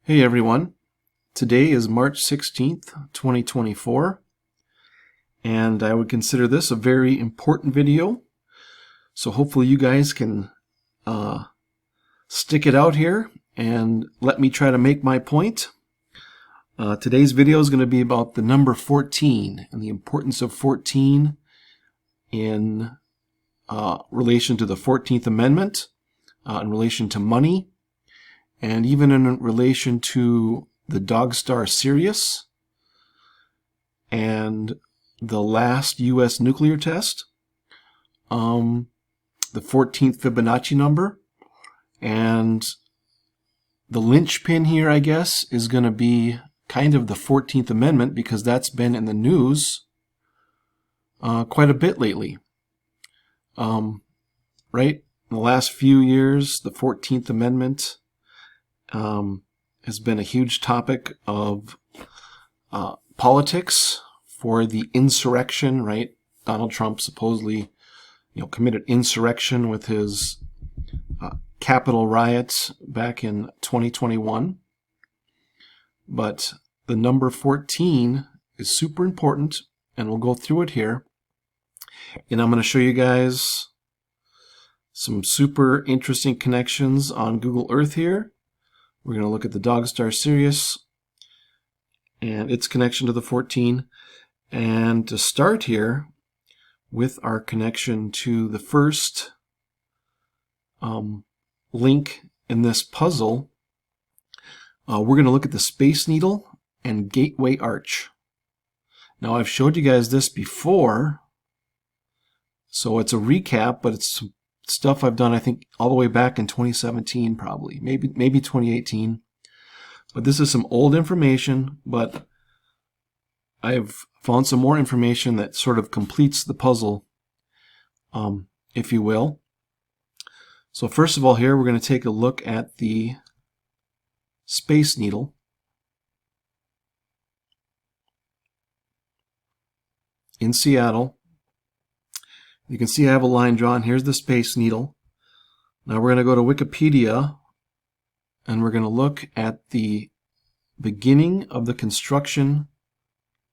Hey everyone, today is March 16th, 2024, and I would consider this a very important video, so hopefully you guys can stick it out here and let me try to make my point. Today's video is going to be about the number 14 and the importance of 14 in relation to the 14th Amendment, in relation to money, and even in relation to the dog star Sirius and the last U.S. nuclear test, the 14th Fibonacci number, and the linchpin here, I guess, is going to be kind of the 14th Amendment, because that's been in the news quite a bit lately. Right? In the last few years, the 14th Amendment has been a huge topic of politics for the insurrection, right? Donald Trump supposedly, committed insurrection with his Capitol riots back in 2021. But the number 14 is super important, and we'll go through it here. And I'm going to show you guys some super interesting connections on Google Earth here. We're going to look at the dog star Sirius and its connection to the 14. And to start here with our connection to the first link in this puzzle, we're going to look at the Space Needle and Gateway Arch. Now, I've showed you guys this before, so it's a recap, but it's stuff I've done, I think, all the way back in 2017, probably, maybe 2018. But this is some old information, but I've found some more information that sort of completes the puzzle, if you will. So first of all, here we're going to take a look at the Space Needle. In Seattle. You can see I have a line drawn. Here's the Space Needle. Now we're going to go to Wikipedia, and we're going to look at the beginning of the construction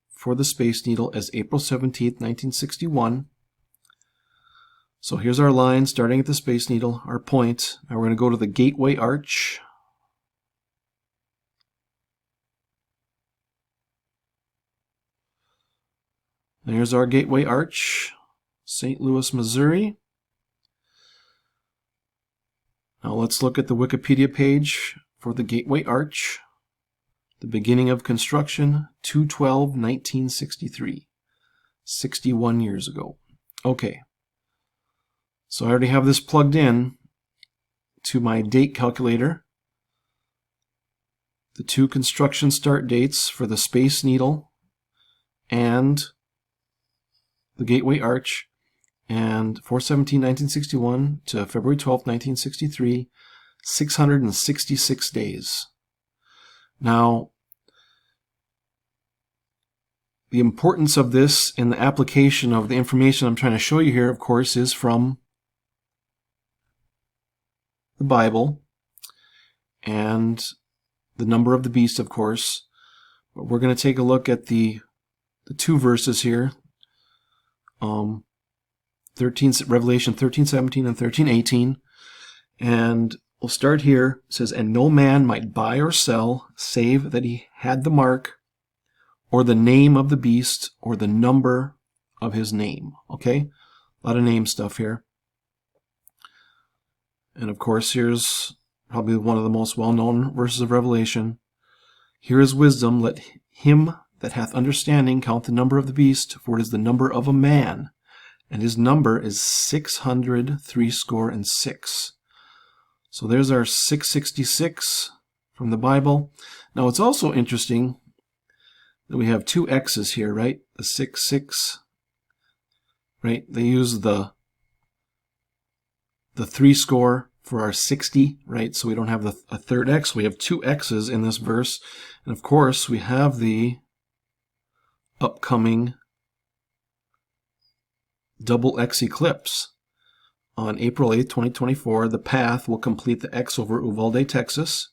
for the Space Needle as April 17th, 1961. So here's our line starting at the Space Needle, our point. Now we're going to go to the Gateway Arch. There's our Gateway Arch. St. Louis, Missouri. Now let's look at the Wikipedia page for the Gateway Arch. The beginning of construction, 2/12/1963. 61 years ago. Okay. So I already have this plugged in to my date calculator. The two construction start dates for the Space Needle and the Gateway Arch. And 4/17/1961 to February 12th, 1963, 666 days. Now, the importance of this in the application of the information I'm trying to show you here, of course, is from the Bible and the number of the beast, of course. But we're going to take a look at the two verses here. Revelation 13:17 and 13:18, and we'll start here. It says, "And no man might buy or sell, save that he had the mark, or the name of the beast, or the number of his name." Okay, a lot of name stuff here. And of course, here's probably one of the most well-known verses of Revelation. "Here is wisdom, let him that hath understanding count the number of the beast, for it is the number of a man, and his number is 666. So there's our 666 from the Bible. Now it's also interesting that we have two X's here, right? The 66, right? They use the 3 score for our 60, right? So we don't have a third X. We have two X's in this verse. And of course, we have the upcoming double X eclipse on April 8th, 2024. The path will complete the X over Uvalde, Texas.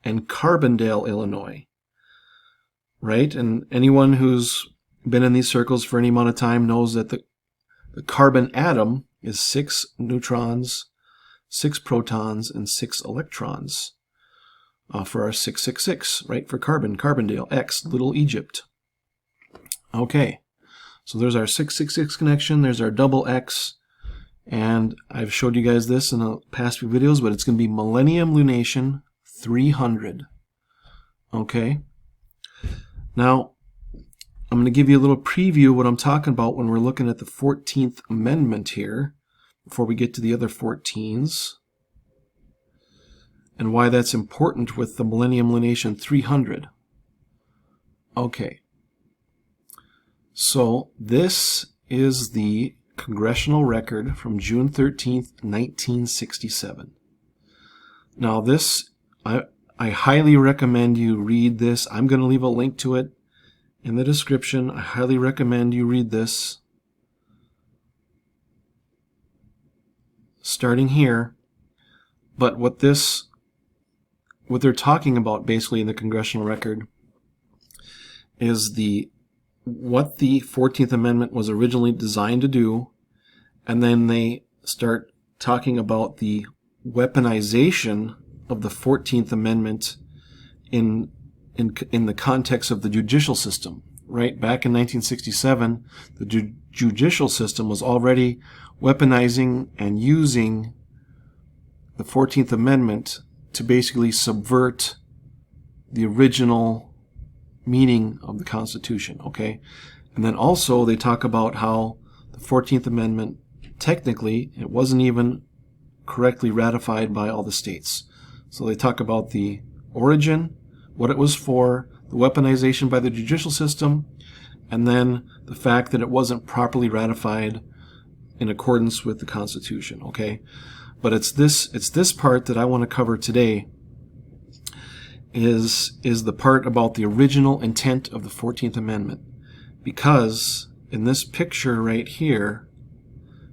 and Carbondale, Illinois. Right? And anyone who's been in these circles for any amount of time knows that the carbon atom is 6 neutrons, 6 protons, and 6 electrons for our 666, right? For carbon, Carbondale, X, Little Egypt. Okay, so there's our 666 connection, there's our double X, and I've showed you guys this in the past few videos, but it's going to be Millennium Lunation 300. Okay, now I'm going to give you a little preview of what I'm talking about when we're looking at the 14th Amendment here, before we get to the other 14s, and why that's important with the Millennium Lunation 300. Okay, so this is the congressional record from June 13th, 1967. Now this, I highly recommend you read this. I'm going to leave a link to it in the description. I highly recommend you read this. Starting here. But what they're talking about basically in the congressional record is what the 14th Amendment was originally designed to do, and then they start talking about the weaponization of the 14th Amendment in the context of the judicial system. Right? Back in 1967, the judicial system was already weaponizing and using the 14th Amendment to basically subvert the original meaning of the Constitution, okay? And then also they talk about how the 14th Amendment, technically, it wasn't even correctly ratified by all the states. So they talk about the origin, what it was for, the weaponization by the judicial system, and then the fact that it wasn't properly ratified in accordance with the Constitution, okay? But it's this part that I want to cover today is the part about the original intent of the 14th Amendment. Because in this picture right here,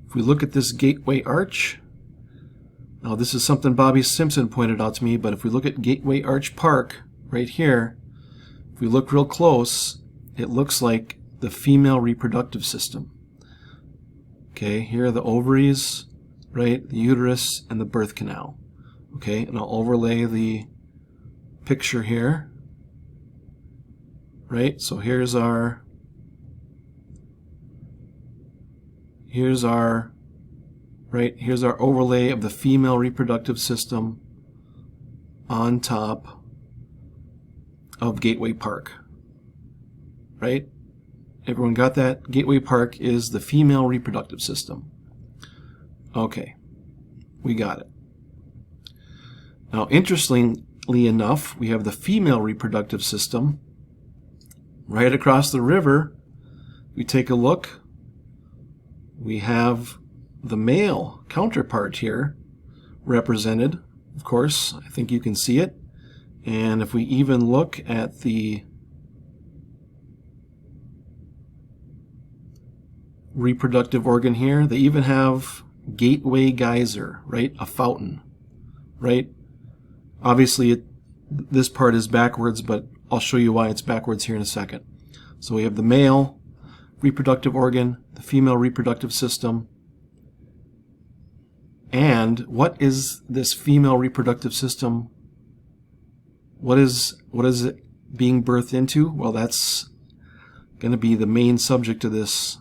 if we look at this Gateway Arch, now this is something Bobby Simpson pointed out to me, but if we look at Gateway Arch Park right here, if we look real close, it looks like the female reproductive system. Okay, here are the ovaries, right, the uterus, and the birth canal. Okay, and I'll overlay the picture here. Right, so here's our overlay of the female reproductive system on top of Gateway Park. Right? Everyone got that? Gateway Park is the female reproductive system. Okay, we got it. Now, interestingly enough, we have the female reproductive system right across the river. We take a look. We have the male counterpart here represented. Of course, I think you can see it. And if we even look at the reproductive organ here, they even have Gateway Geyser, right? A fountain, right? Obviously, this part is backwards, but I'll show you why it's backwards here in a second. So we have the male reproductive organ, the female reproductive system, and what is this female reproductive system? What is it being birthed into? Well, that's going to be the main subject of this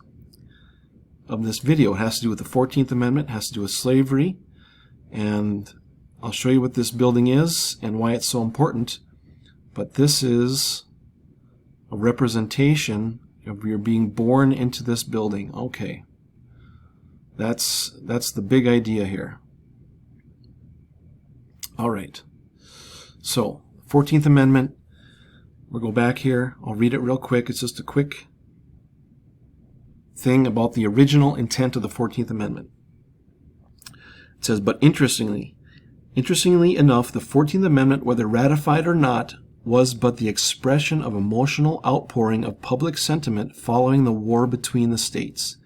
video. It has to do with the 14th Amendment, it has to do with slavery, and I'll show you what this building is and why it's so important. But this is a representation of your being born into this building. Okay. That's the big idea here. All right. So, 14th Amendment. We'll go back here. I'll read it real quick. It's just a quick thing about the original intent of the 14th Amendment. It says, but interestingly enough, the 14th Amendment, whether ratified or not, was but the expression of emotional outpouring of public sentiment following the war between the states.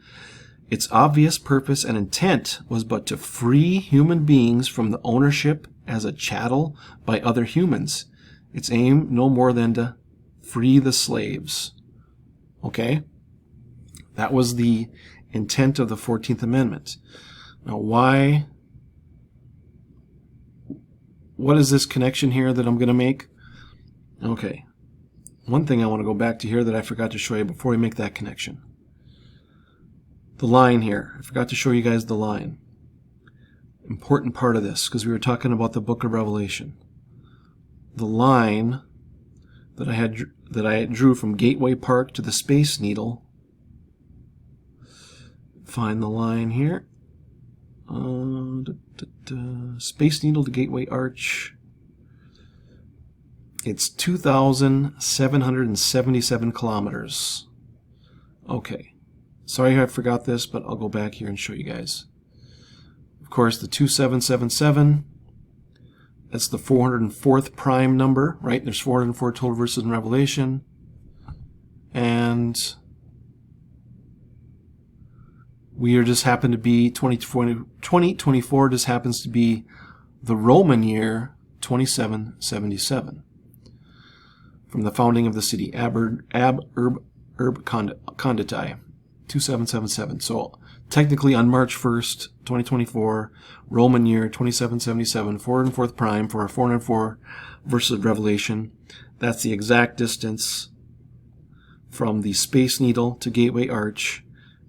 Its obvious purpose and intent was but to free human beings from the ownership as a chattel by other humans, its aim no more than to free the slaves. Okay? That was the intent of the 14th Amendment. Now, what is this connection here that I'm going to make? Okay. One thing I want to go back to here that I forgot to show you before we make that connection. The line here. I forgot to show you guys the line. Important part of this, because we were talking about the book of Revelation. The line that I drew from Gateway Park to the Space Needle. Find the line here. Space Needle to Gateway Arch. It's 2,777 kilometers. Okay. Sorry I forgot this, but I'll go back here and show you guys. Of course, the 2777, that's the 404th prime number, right? There's 404 total verses in Revelation. And we are just happen to be 2024 just happens to be the Roman year 2777 from the founding of the city Conditi 2777. So technically on March 1st 2024 Roman year 2777 404th prime for our 404 verses of Revelation. That's the exact distance from the Space Needle to Gateway Arch.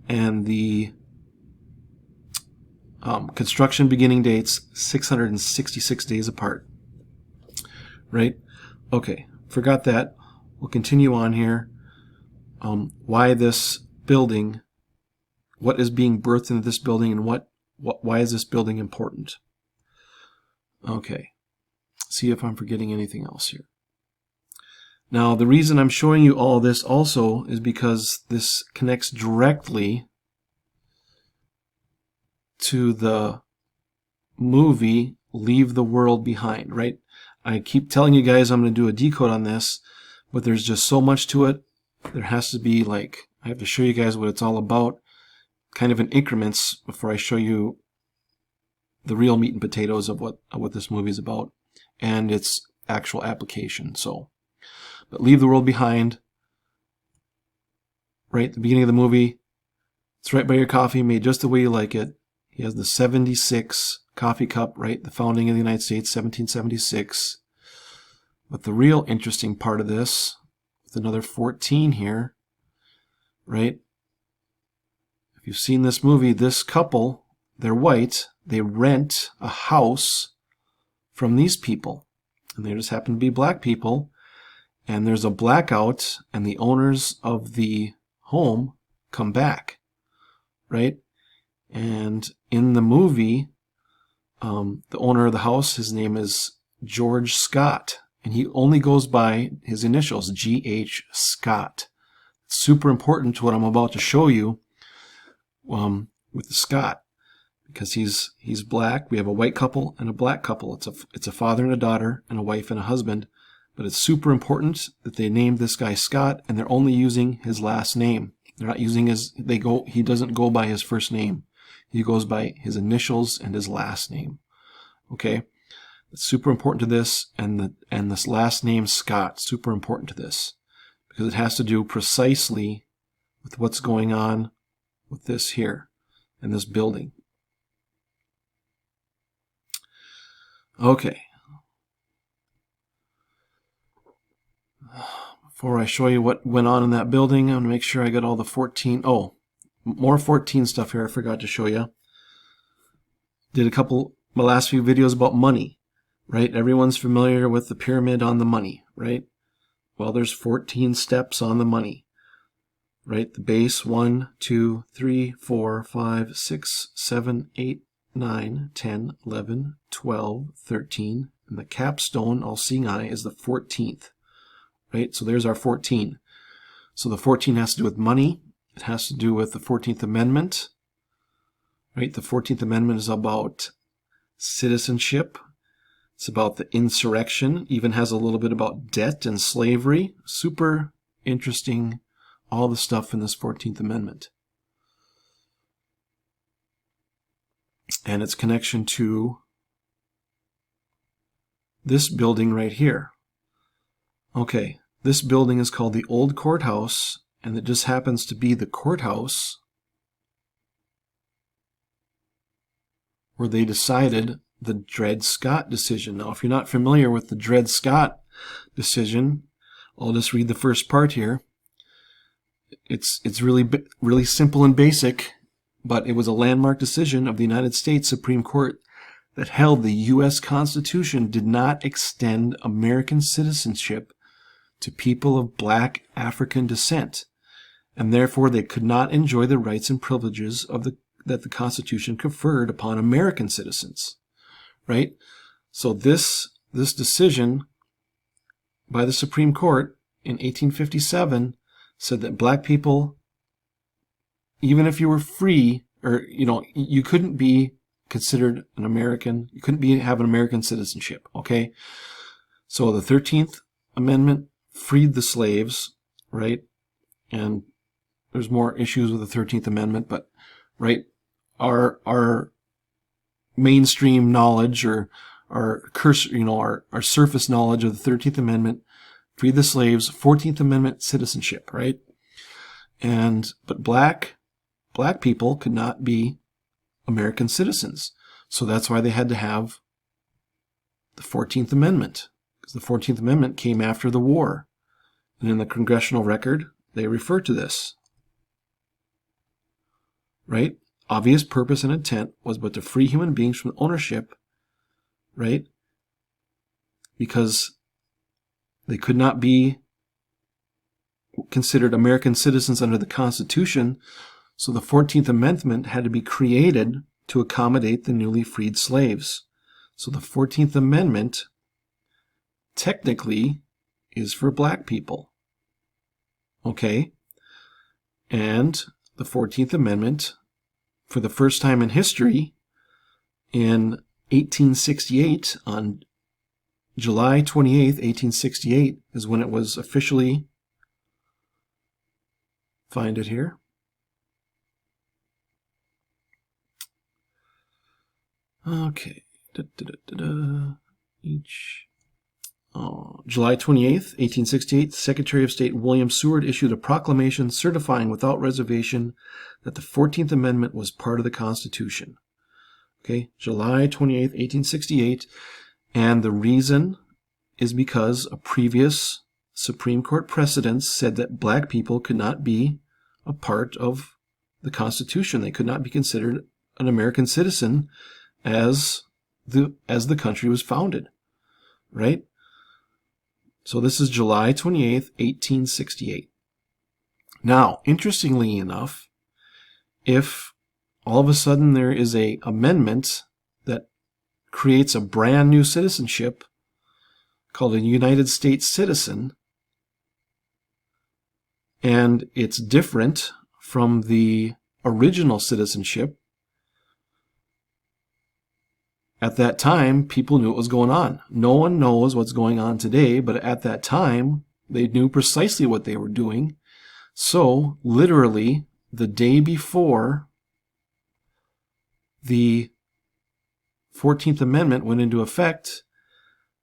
And the construction beginning dates 666 days apart. Right? Okay, forgot that. We'll continue on here. Why this building, what is being birthed into this building, and why is this building important? Okay, see if I'm forgetting anything else here. Now, the reason I'm showing you all this also is because this connects directly to the movie Leave the World Behind, right? I keep telling you guys I'm going to do a decode on this, but there's just so much to it. There has to be, like, I have to show you guys what it's all about, kind of in increments before I show you the real meat and potatoes of what this movie is about and its actual application. So, but Leave the World Behind, right at the beginning of the movie. It's right by your coffee, made just the way you like it. He has the 76 coffee cup, right? The founding of the United States, 1776. But the real interesting part of this, with another 14 here, right? If you've seen this movie, this couple, they're white. They rent a house from these people. And they just happen to be black people. And there's a blackout, and the owners of the home come back, right? And in the movie, the owner of the house, his name is Dred Scott, and he only goes by his initials, G.H. Scott. It's super important to what I'm about to show you with the Scott, because he's black. We have a white couple and a black couple. It's a father and a daughter and a wife and a husband. But it's super important that they named this guy Scott, and they're only using his last name. They're not using he doesn't go by his first name. He goes by his initials and his last name. Okay? It's super important to this, and this last name Scott, super important to this, because it has to do precisely with what's going on with this here in this building. Okay. Before I show you what went on in that building, I'm going to make sure I got all the 14. Oh, more 14 stuff here I forgot to show you. Did my last few videos about money, right? Everyone's familiar with the pyramid on the money, right? Well, there's 14 steps on the money, right? The base, 1, 2, 3, 4, 5, 6, 7, 8, 9, 10, 11, 12, 13, and the capstone, all-seeing eye, is the 14th. Right? So there's our 14. So the 14 has to do with money. It has to do with the 14th Amendment. Right? The 14th Amendment is about citizenship. It's about the insurrection. Even has a little bit about debt and slavery. Super interesting, all the stuff in this 14th Amendment. And its connection to this building right here. Okay, this building is called the Old Courthouse, and it just happens to be the courthouse where they decided the Dred Scott decision. Now, if you're not familiar with the Dred Scott decision, I'll just read the first part here. It's really simple and basic, but it was a landmark decision of the United States Supreme Court that held the U.S. Constitution did not extend American citizenship to people of black African descent, and therefore they could not enjoy the rights and privileges that the Constitution conferred upon American citizens. Right? So this decision by the Supreme Court in 1857 said that black people, even if you were free, or you couldn't be considered an American, you couldn't have an American citizenship. Okay? So the 13th Amendment freed the slaves, right? And there's more issues with the 13th Amendment, but right, our mainstream knowledge, or our surface knowledge of the 13th Amendment freed the slaves. 14th Amendment, citizenship, right? But black people could not be American citizens. So that's why they had to have the 14th Amendment, because the 14th Amendment came after the war. And in the Congressional Record, they refer to this. Right? Obvious purpose and intent was but to free human beings from ownership, right? Because they could not be considered American citizens under the Constitution, so the 14th Amendment had to be created to accommodate the newly freed slaves. So the 14th Amendment technically is for black people. Okay? And the 14th Amendment, for the first time in history, in 1868, on July 28th, 1868, is when it was officially, find it here, okay, July 28th, 1868, Secretary of State William Seward issued a proclamation certifying without reservation that the 14th Amendment was part of the Constitution. Okay, July 28th, 1868, and the reason is because a previous Supreme Court precedent said that black people could not be a part of the Constitution. They could not be considered an American citizen as the country was founded, right? So this is July 28th, 1868. Now, interestingly enough, if all of a sudden there is an amendment that creates a brand new citizenship called a United States citizen, and it's different from the original citizenship, at that time, people knew what was going on. No one knows what's going on today, but at that time, they knew precisely what they were doing. So, literally, the day before the 14th Amendment went into effect,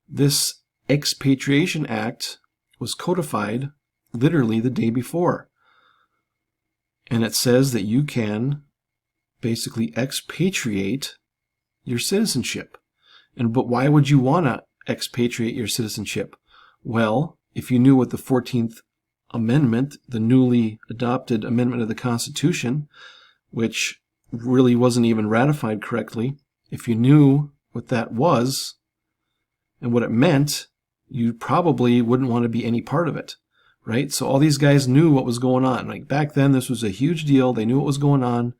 this Expatriation Act was codified literally the day before. And it says that you can basically expatriate your citizenship. But why would you want to expatriate your citizenship? Well, if you knew what the 14th Amendment, the newly adopted amendment of the Constitution, which really wasn't even ratified correctly, if you knew what that was and what it meant, you probably wouldn't want to be any part of it, right? So all these guys knew what was going on. Like back then, this was a huge deal. They knew what was going on.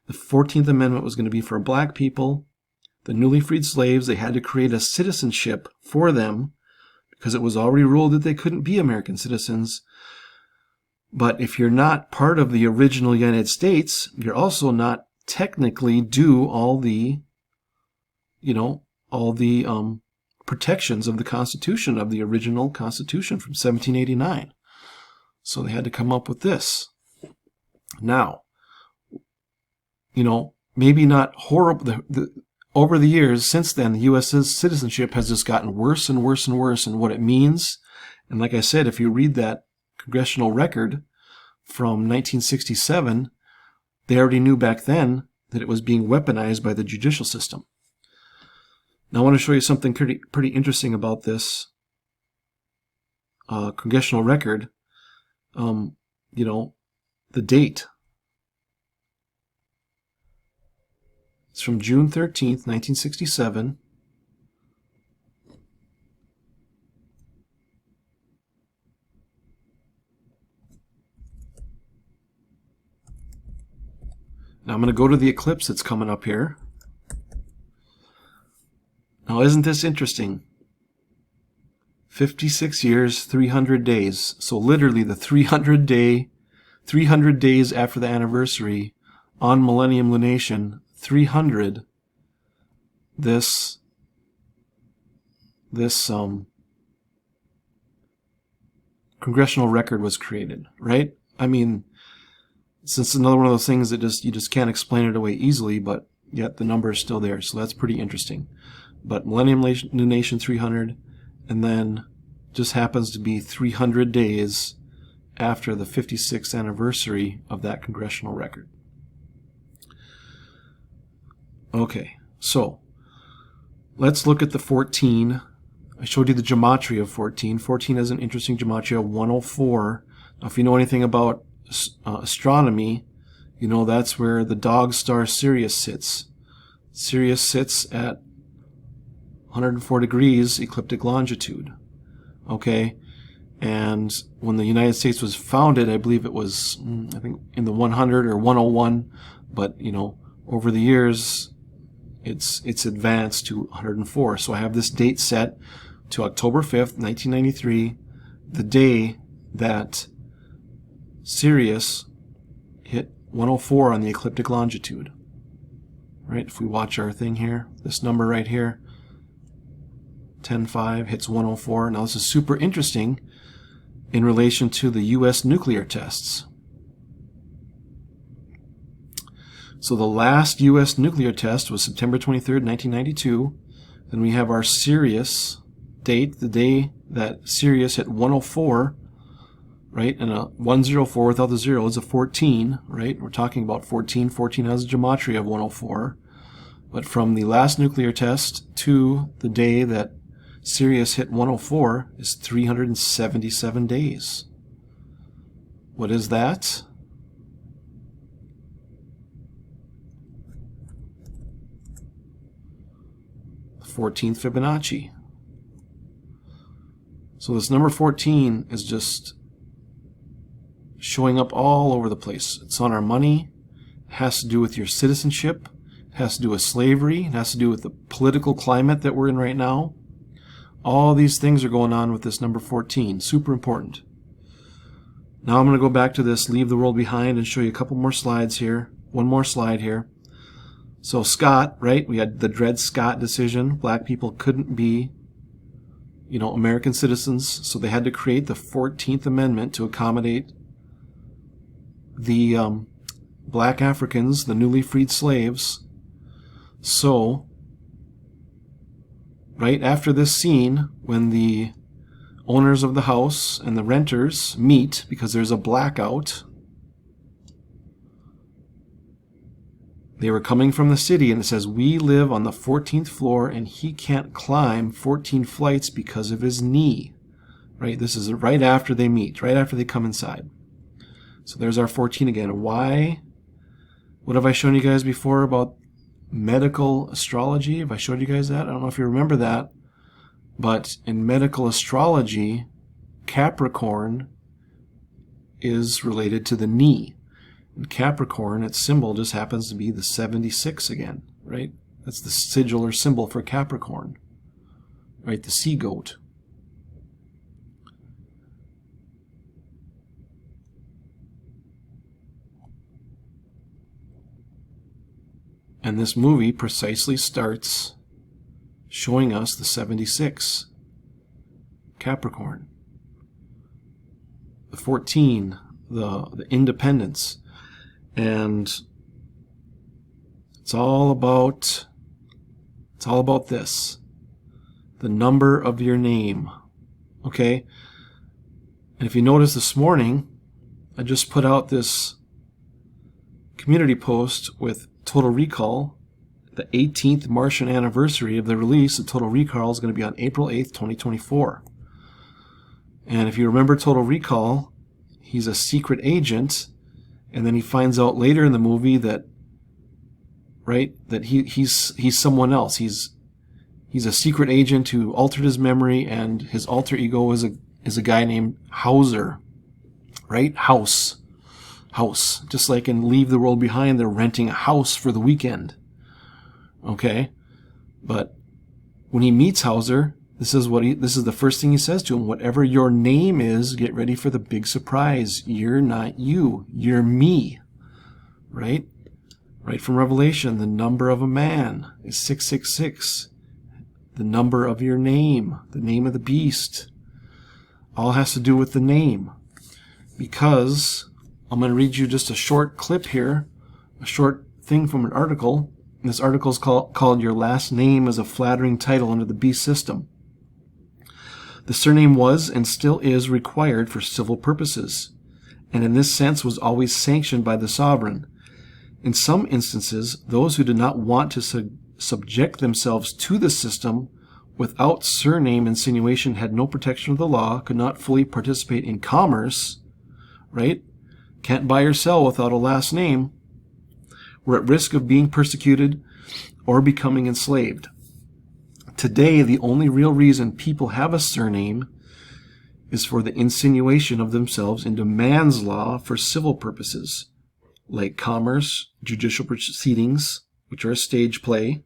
The 14th Amendment was going to be for black people. The newly freed slaves, they had to create a citizenship for them because it was already ruled that they couldn't be American citizens. But if you're not part of the original United States, you're also not technically due all the protections of the Constitution, of the original Constitution from 1789. So they had to come up with this. Now, maybe not horrible. Over the years, since then, the U.S. citizenship has just gotten worse and worse and worse in what it means And like I said, if you read that congressional record from 1967, they already knew back then that it was being weaponized by the judicial system. Now I want to show you something pretty interesting about this congressional record. The date. It's from June 13th, 1967. Now I'm going to go to the eclipse that's coming up here. Now isn't this interesting? 56 years, 300 days. So literally the 300 days after the anniversary on Millennium Lunation, 300, this congressional record was created, right? I mean, since it's another one of those things that you just can't explain it away easily, but yet the number is still there, so that's pretty interesting. But Millennium Lunation 300, and then just happens to be 300 days after the 56th anniversary of that congressional record. Okay, so let's look at the 14. I showed you the gematria of 14. 14 has an interesting gematria of 104. Now, if you know anything about astronomy, you know that's where the dog star Sirius sits. Sirius sits at 104 degrees ecliptic longitude. Okay, and when the United States was founded, I believe it was, I think, in the 100 or 101, but over the years, it's advanced to 104. So I have this date set to October 5th, 1993, the day that Sirius hit 104 on the ecliptic longitude. Right? If we watch our thing here, this number right here, 10.5 hits 104. Now this is super interesting in relation to the U.S. nuclear tests. So the last U.S. nuclear test was September 23rd, 1992. Then we have our Sirius date, the day that Sirius hit 104, right? And a 104 without the zero is a 14, right? We're talking about 14. 14 has a gematria of 104. But from the last nuclear test to the day that Sirius hit 104 is 377 days. What is that? The 14th Fibonacci. So this number 14 is just showing up all over the place. It's on our money. It has to do with your citizenship. It has to do with slavery. It has to do with the political climate that we're in right now. All these things are going on with this number 14. Super important. Now I'm going to go back to this Leave the World Behind and show you a couple more slides here. One more slide here. So Scott, right? We had the Dred Scott decision. Black people couldn't be, American citizens, so they had to create the 14th Amendment to accommodate the black Africans, the newly freed slaves. So right after this scene, when the owners of the house and the renters meet because there's a blackout, they were coming from the city, and it says, we live on the 14th floor and he can't climb 14 flights because of his knee. Right? This is right after they meet, right after they come inside. So there's our 14 again. Why? What have I shown you guys before about medical astrology? Have I showed you guys that? I don't know if you remember that. But in medical astrology, Capricorn is related to the knee. In Capricorn, its symbol just happens to be the 76 again, right? That's the sigil or symbol for Capricorn, right? The sea goat. And this movie precisely starts showing us the 76, Capricorn. The 14, the independence. And it's all about this. The number of your name. Okay? And if you notice this morning, I just put out this community post with Total Recall, the 18th Martian anniversary of the release of Total Recall is going to be on April 8th, 2024. And if you remember Total Recall, he's a secret agent, and then he finds out later in the movie that, right, that he's someone else. He's a secret agent who altered his memory, and his alter ego is a guy named Hauser, right? House. Just like in Leave the World Behind, they're renting a house for the weekend. Okay? But when he meets Hauser, this is the first thing he says to him. Whatever your name is, get ready for the big surprise. You're not you. You're me. Right? Right from Revelation, the number of a man is 666. The number of your name, the name of the beast, all has to do with the name. Because I'm going to read you just a short clip here, a short thing from an article. And this article is called Your Last Name is a Flattering Title Under the Beast System. The surname was and still is required for civil purposes, and in this sense was always sanctioned by the sovereign. In some instances, those who did not want to subject themselves to the system without surname insinuation had no protection of the law, could not fully participate in commerce, right? Can't buy or sell without a last name, were at risk of being persecuted or becoming enslaved. Today, the only real reason people have a surname is for the insinuation of themselves into man's law for civil purposes, like commerce, judicial proceedings, which are a stage play,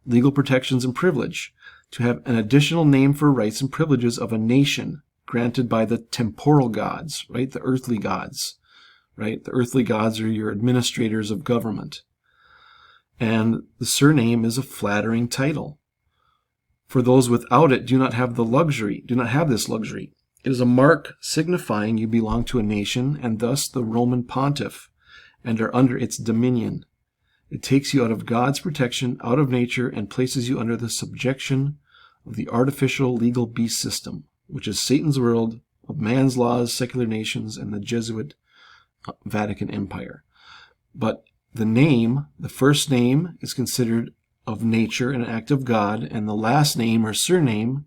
legal protections and privilege, to have an additional name for rights and privileges of a nation granted by the temporal gods, right? The earthly gods, right? The earthly gods are your administrators of government. And the surname is a flattering title. For those without it do not have this luxury. It is a mark signifying you belong to a nation, and thus the Roman pontiff, and are under its dominion. It takes you out of God's protection, out of nature, and places you under the subjection of the artificial legal beast system, which is Satan's world of man's laws, secular nations, and the Jesuit Vatican Empire. But the name, the first name, is considered of nature and an act of God, and the last name or surname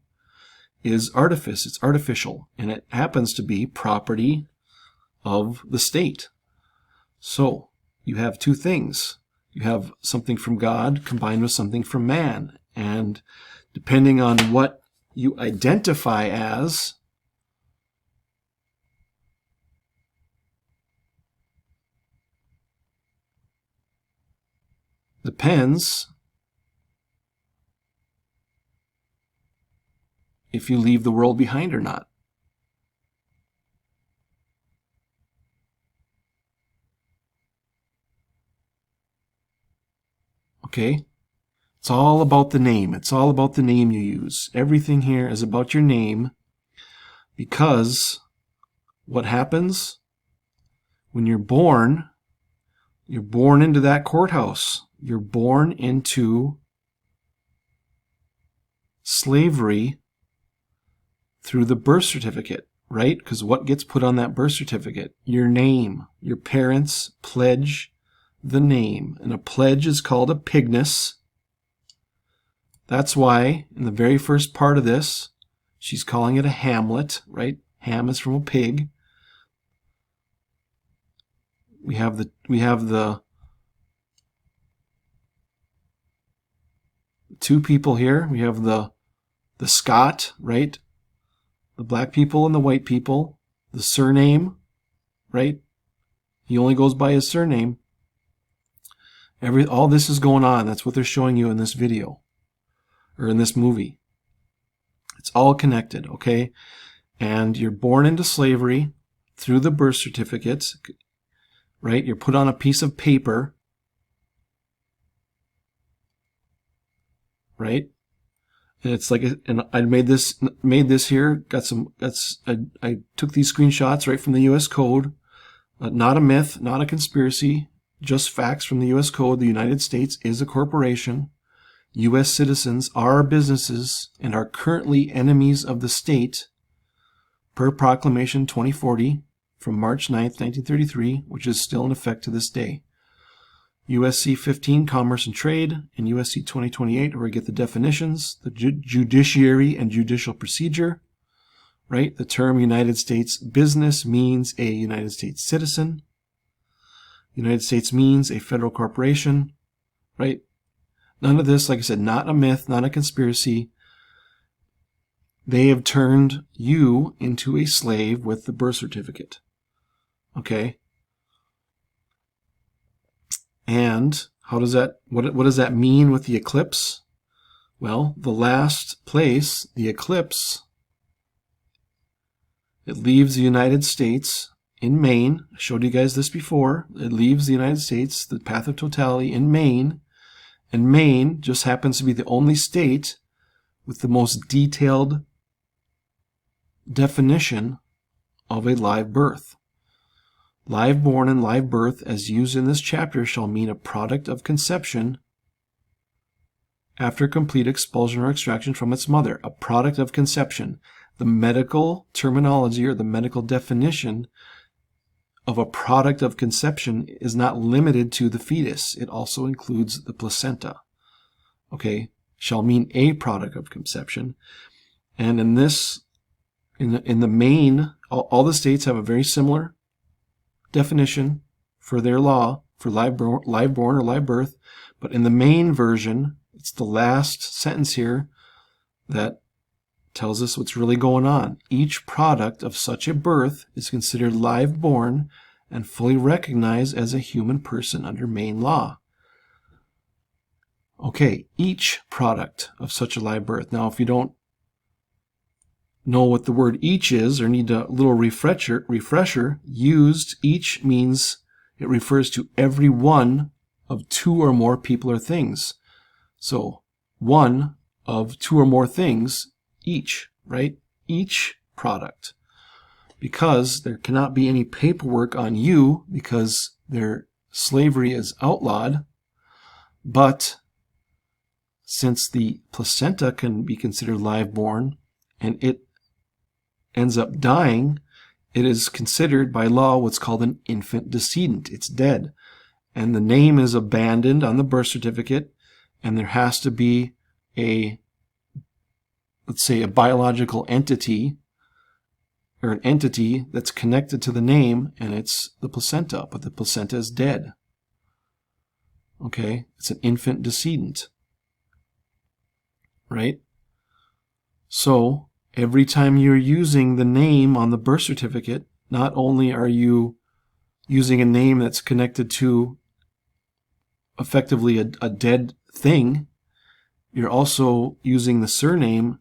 is artifice. It's artificial, and it happens to be property of the state. So you have two things. You have something from God combined with something from man, and depending on what you identify as, depends if you leave the world behind or not. Okay? It's all about the name. It's all about the name you use. Everything here is about your name, because what happens when you're born into that courthouse. You're born into slavery through the birth certificate, right? Because what gets put on that birth certificate? Your name. Your parents pledge the name. And a pledge is called a pignus. That's why in the very first part of this, she's calling it a hamlet, right? Ham is from a pig. We have the two people here. We have the Scott, right? The black people and the white people. The surname, right? He only goes by his surname. All this is going on. That's what they're showing you in this video, or in this movie. It's all connected, okay? And you're born into slavery through the birth certificates, right? You're put on a piece of paper, right? And it's like, and I made this here. I took these screenshots right from the U.S. Code. Not a myth, not a conspiracy, just facts from the U.S. Code. The United States is a corporation. U.S. citizens are businesses and are currently enemies of the state per Proclamation 2040 from March 9th, 1933, which is still in effect to this day. USC 15, Commerce and Trade, and USC 2028, where we get the definitions, the judiciary and judicial procedure, right? The term United States business means a United States citizen. United States means a federal corporation, right? None of this, like I said, not a myth, not a conspiracy. They have turned you into a slave with the birth certificate. Okay? And how does that, what does that mean with the eclipse? Well, the last place, the eclipse, it leaves the United States in Maine. I showed you guys this before. It leaves the United States, the path of totality, in Maine. And Maine just happens to be the only state with the most detailed definition of a live birth. Live born and live birth, as used in this chapter, shall mean a product of conception after complete expulsion or extraction from its mother. A product of conception. The medical terminology or the medical definition of a product of conception is not limited to the fetus. It also includes the placenta. Okay, shall mean a product of conception. And in this, in the main, all the states have a very similar definition for their law for live born or live birth. But in the main version, it's the last sentence here that tells us what's really going on. Each product of such a birth is considered live born and fully recognized as a human person under Maine law. Okay, each product of such a live birth. Now, if you don't know what the word each is or need a little refresher, used, each means it refers to every one of two or more people or things. So, one of two or more things, each, right? Each product. Because there cannot be any paperwork on you because their slavery is outlawed. But since the placenta can be considered live born and it ends up dying, it is considered by law what's called an infant decedent. It's dead. And the name is abandoned on the birth certificate, and there has to be a, let's say, a biological entity or an entity that's connected to the name, and it's the placenta, but the placenta is dead. Okay? It's an infant decedent. Right? So, every time you're using the name on the birth certificate, not only are you using a name that's connected to effectively a dead thing, you're also using the surname,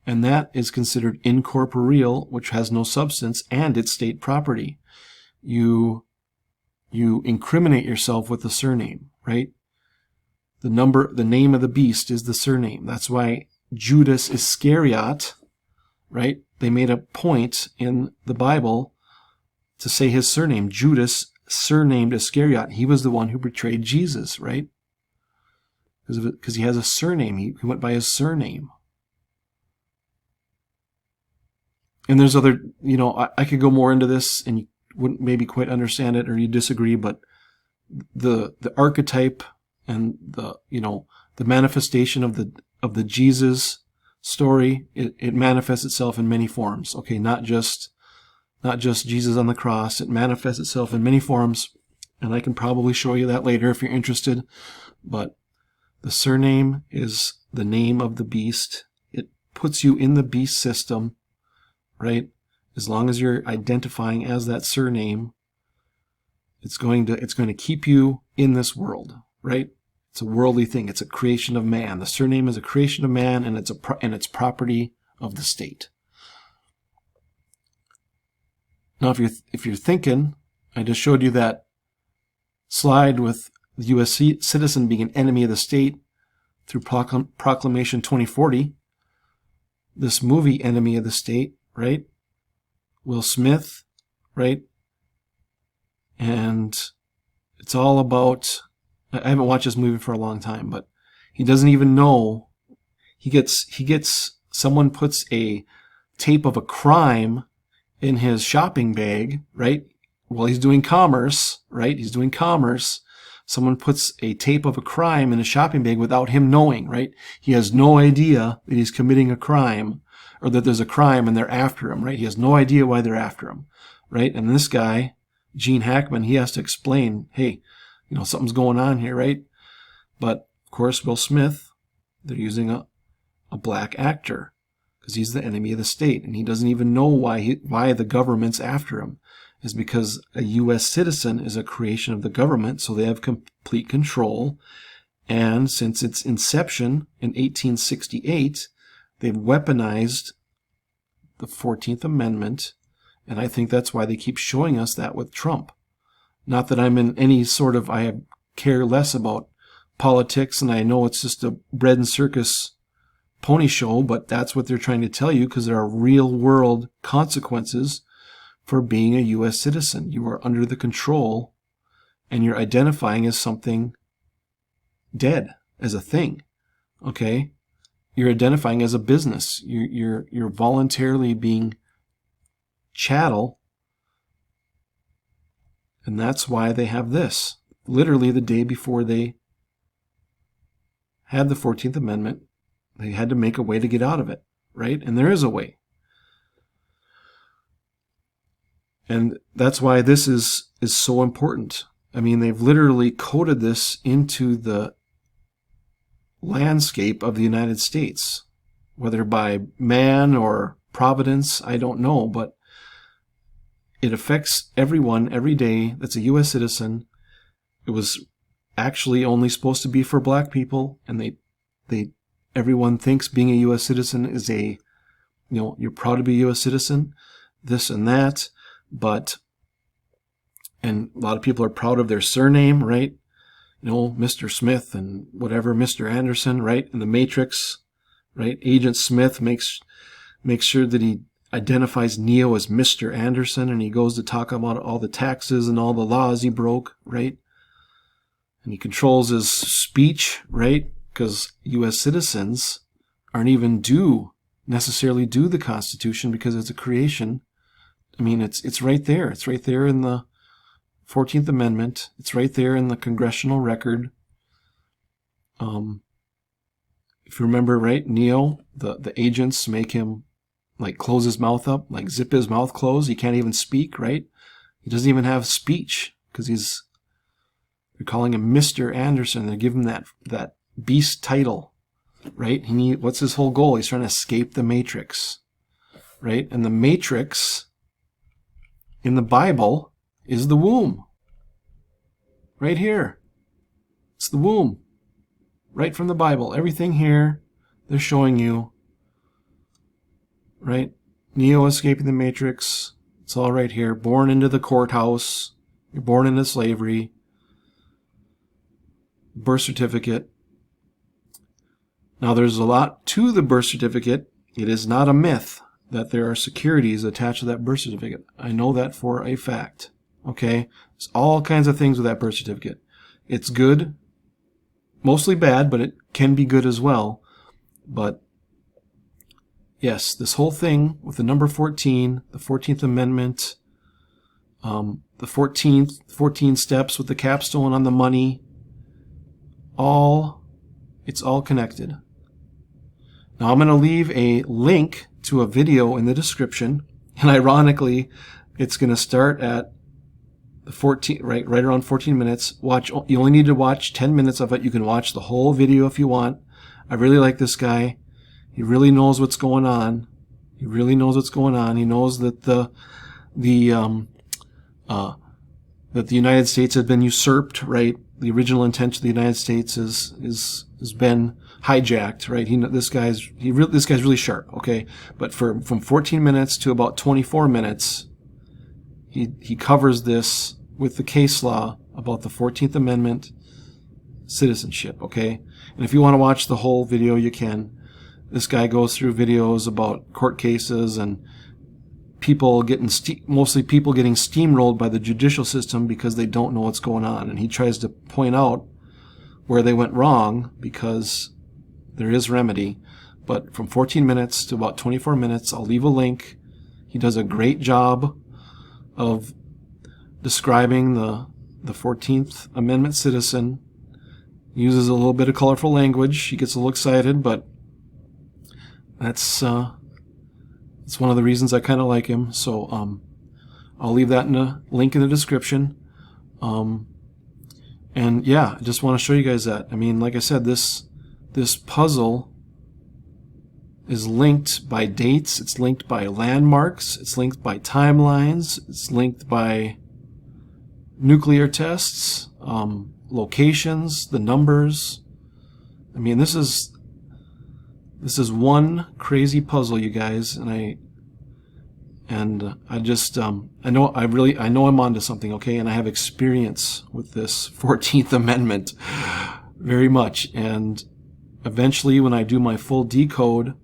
and that is considered incorporeal, which has no substance, and it's state property. You incriminate yourself with the surname, right? The name of the beast is the surname. That's why Judas Iscariot, right? They made a point in the Bible to say his surname. Judas, surnamed Iscariot. He was the one who betrayed Jesus, right? Because he has a surname. He went by his surname. And there's other, I could go more into this and you wouldn't maybe quite understand it or you disagree, but the archetype and the manifestation of the Jesus story, it manifests itself in many forms. Okay, not just Jesus on the cross. It manifests itself in many forms, and I can probably show you that later if you're interested. But the surname is the name of the beast. It puts you in the beast system, right? As long as you're identifying as that surname, it's going to keep you in this world, right? It's a worldly thing. It's a creation of man. The surname is a creation of man, and it's property of the state. Now, if you're thinking, I just showed you that slide with the U.S. citizen being an enemy of the state through Proclamation 2040. This movie, Enemy of the State, right? Will Smith, right? And it's all about, I haven't watched this movie for a long time, but he doesn't even know. Someone puts a tape of a crime in his shopping bag, right? While he's doing commerce, right? He's doing commerce. Someone puts a tape of a crime in a shopping bag without him knowing, right? He has no idea that he's committing a crime or that there's a crime and they're after him, right? He has no idea why they're after him, right? And this guy, Gene Hackman, he has to explain, hey, something's going on here, right? But, of course, Will Smith, they're using a black actor because he's the enemy of the state, and he doesn't even know why the government's after him. Is because a U.S. citizen is a creation of the government, so they have complete control. And since its inception in 1868, they've weaponized the 14th Amendment, and I think that's why they keep showing us that with Trump. Not that I'm in any sort of, I care less about politics, and I know it's just a bread and circus pony show, but that's what they're trying to tell you, because there are real world consequences for being a U.S. citizen. You are under the control, and you're identifying as something dead, as a thing. Okay? You're identifying as a business. You're voluntarily being chattel, and that's why they have this. Literally the day before they had the 14th Amendment, they had to make a way to get out of it, right? And there is a way. And that's why this is so important. I mean, they've literally coded this into the landscape of the United States, whether by man or providence, I don't know, but it affects everyone every day that's a U.S. citizen. It was actually only supposed to be for black people, and everyone thinks being a U.S. citizen is you're proud to be a U.S. citizen, this and that. And a lot of people are proud of their surname, right? Mr. Smith and whatever, Mr. Anderson, right? In the Matrix, right? Agent Smith makes sure that he identifies Neo as Mr. Anderson, and he goes to talk about all the taxes and all the laws he broke, right? And he controls his speech, right? Because U.S. citizens aren't even necessarily do the Constitution, because it's a creation. I mean, it's right there. It's right there in the 14th Amendment. It's right there in the congressional record. If you remember, right, Neo, the agents make him close his mouth up, zip his mouth closed. He can't even speak, right? He doesn't even have speech because they're calling him Mr. Anderson. They give him that beast title, right? What's his whole goal? He's trying to escape the Matrix, right? And the Matrix in the Bible is the womb. Right here. It's the womb. Right from the Bible. Everything here, they're showing you. Right? Neo escaping the Matrix. It's all right here. Born into the courthouse. You're born into slavery. Birth certificate. Now there's a lot to the birth certificate. It is not a myth that there are securities attached to that birth certificate. I know that for a fact. Okay? There's all kinds of things with that birth certificate. It's good, mostly bad, but it can be good as well. But yes, this whole thing with the number 14, the 14th Amendment, the 14 steps with the capstone on the money, it's all connected. Now I'm going to leave a link to a video in the description, and ironically, it's going to start at the 14, right around 14 minutes. You only need to watch 10 minutes of it. You can watch the whole video if you want. I really like this guy. He really knows what's going on. He knows that the United States has been usurped, right? The original intent of the United States has been hijacked, right? This guy's really sharp, okay? But from 14 minutes to about 24 minutes, he covers this with the case law about the 14th Amendment, citizenship, okay? And if you want to watch the whole video, you can. This guy goes through videos about court cases and mostly people getting steamrolled by the judicial system because they don't know what's going on. And he tries to point out where they went wrong, because there is remedy. But from 14 minutes to about 24 minutes, I'll leave a link. He does a great job of describing the 14th Amendment citizen. He uses a little bit of colorful language. He gets a little excited, but that's one of the reasons I kind of like him. So I'll leave that in a link in the description. And yeah, I just want to show you guys that. I mean, like I said, this puzzle is linked by dates, it's linked by landmarks, it's linked by timelines, it's linked by nuclear tests, locations, the numbers. I mean, this is one crazy puzzle, you guys, and I just I know I'm onto something, okay? And I have experience with this 14th Amendment very much, and eventually when I do my full decode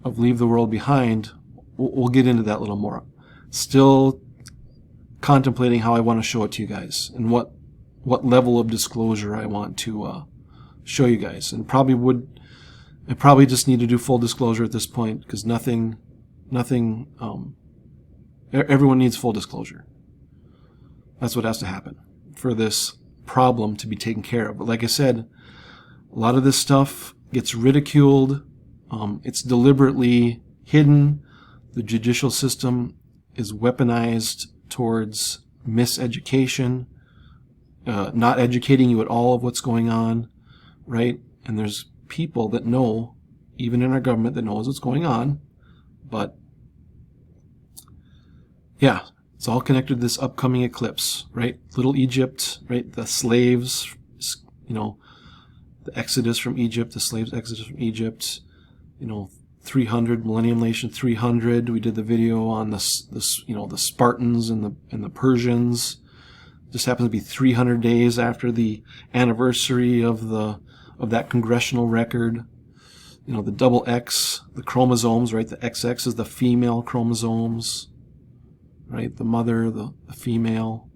of Leave the World Behind, we'll get into that a little more. Still contemplating how I want to show it to you guys and what level of disclosure I want to show you guys. And I probably just need to do full disclosure at this point, because everyone needs full disclosure. That's what has to happen for this problem to be taken care of. But like I said, a lot of this stuff gets ridiculed. It's deliberately hidden. The judicial system is weaponized towards miseducation, not educating you at all of what's going on, right? And there's people that know, even in our government, that knows what's going on, but yeah, it's all connected to this upcoming eclipse, right? Little Egypt, right? The slaves, the exodus from Egypt, the slaves' exodus from Egypt, 300, Millennium Nation 300. We did the video on the Spartans and the Persians. Just happens to be 300 days after the anniversary of that congressional record. The double X, the chromosomes, right? The XX is the female chromosomes, right? The mother, the female.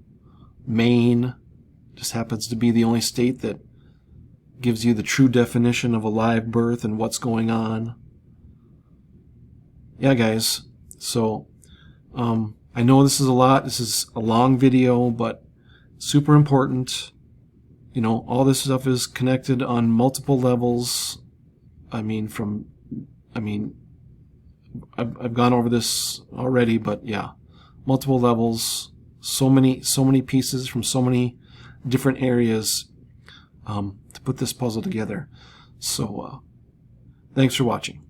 Maine just happens to be the only state that gives you the true definition of a live birth and what's going on. Yeah, guys. So, I know this is a lot. This is a long video, but super important. All this stuff is connected on multiple levels. I've gone over this already, but yeah, multiple levels. So many pieces from so many different areas to put this puzzle together. So, thanks for watching.